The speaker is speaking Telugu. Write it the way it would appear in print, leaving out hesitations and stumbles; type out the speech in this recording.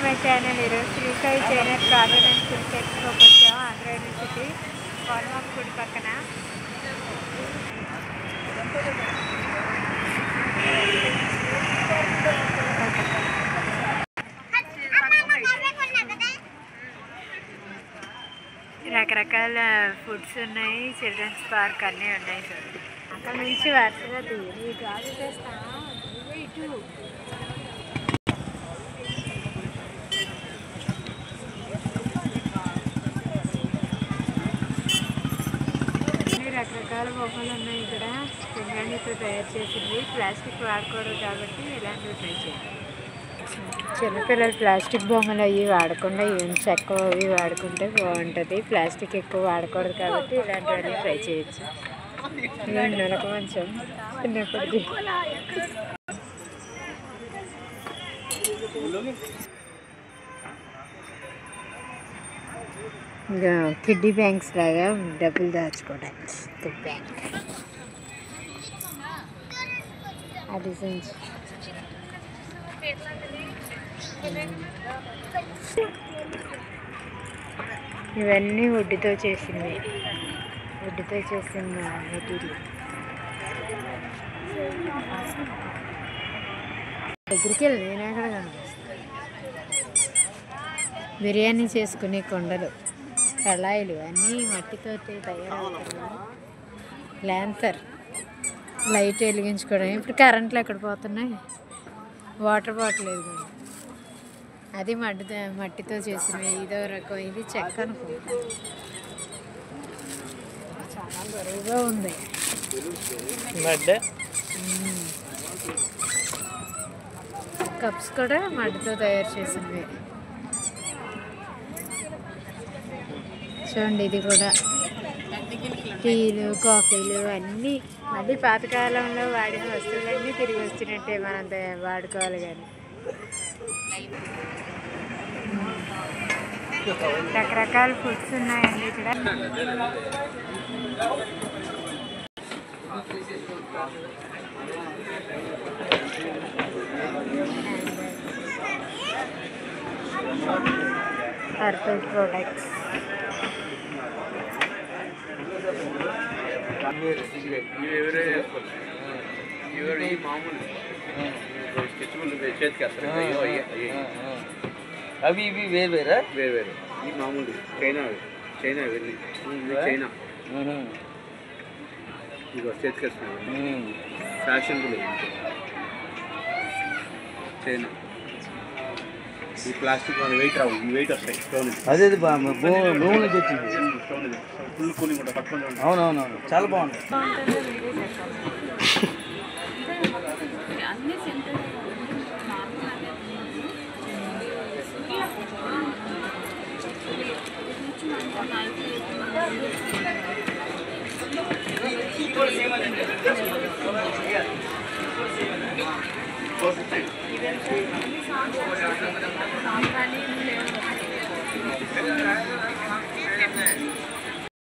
My channel. ఈరోజు శ్రీకాయ చేనేత గార్డెన్ అండ్ సిల్క్ ఎక్స్పోకి వచ్చాము. ఆంధ్ర యూనివర్సిటీ కోనమాపు గుడి పక్కన. రకరకాల ఫుడ్స్ ఉన్నాయి, చిల్డ్రన్స్ పార్క్ అన్నీ ఉన్నాయి. చూడండి అక్కడ నుంచి వరుసగా ఈ గాజు చేస్తాను ఇటు రకరకాల బొమ్మలు ఉన్నాయి. ఇక్కడ పింగాణితో తయారు చేసింది. ప్లాస్టిక్ వాడకూడదు కాబట్టి ఇలాంటివి ట్రై చేయాలి. చిన్నపిల్లలు ప్లాస్టిక్ బొమ్మలు అవి వాడకుండా చెక్క అవి వాడుకుంటే బాగుంటుంది. ప్లాస్టిక్ ఎక్కువ వాడకూడదు కాబట్టి ఇలాంటివన్నీ ట్రై చేయొచ్చు. ఇలాంటి నెలకు మంచం చిన్నప్పటిది. ఇంకా కిడ్డీ బ్యాంక్స్ లాగా డబ్బులు దాచుకోవడానికి బ్యాంక్ ఆ డిజైన్స్. ఇవన్నీ వుడ్తో చేసింది, వుడ్తో చేసిన మెటీరియల్. దగ్గరికి వెళ్ళి నేను ఎక్కడ కనిపిస్తాను. బిర్యానీ చేసుకునే కొండలు, కళాయిలు అన్నీ మట్టితో తయారవుతున్నాయి. ల్యాంతర్ లైట్ వెలిగించుకోవడం. ఇప్పుడు కరెంట్లు ఎక్కడ పోతున్నాయి. వాటర్ బాటిల్ లేదు, అది మట్టితో చేసినవి. ఇదో రకం, ఇది చెక్క అనుకుంటా. చాలా బరువుగా ఉంది. కప్స్ కూడా మట్టితో తయారు చేసినవి. చూడండి ఇది కూడా టీలు, కాఫీలు అన్నీ మళ్ళీ పాతకాలంలో వాడిన వస్తువులన్నీ తిరిగి వచ్చినట్టే. మనం వాడుకోవాలి. కానీ రకరకాల ఫుడ్స్ ఉన్నాయండి ఇక్కడ. Purple products. అవి ఇవి వేరు వేరు. ఈ మామూలు చైనా చైనా వెళ్ళి చైనా ఇదిగో చేతికేస్తున్నాయి. ఫ్యాషన్ కూడా చైనా. ఈ ప్లాస్టిక్ మన వెయిట్ రావు, ఈ వెయిట్ వస్తాయి. స్టోన్ అదే భూమి నుంచి వచ్చింది. స్టోన్ ఇది ఫుల్ కూలింగ్ కూడా పట్టుకుంటాం. అవునవునవును, చాలా బాగుంది.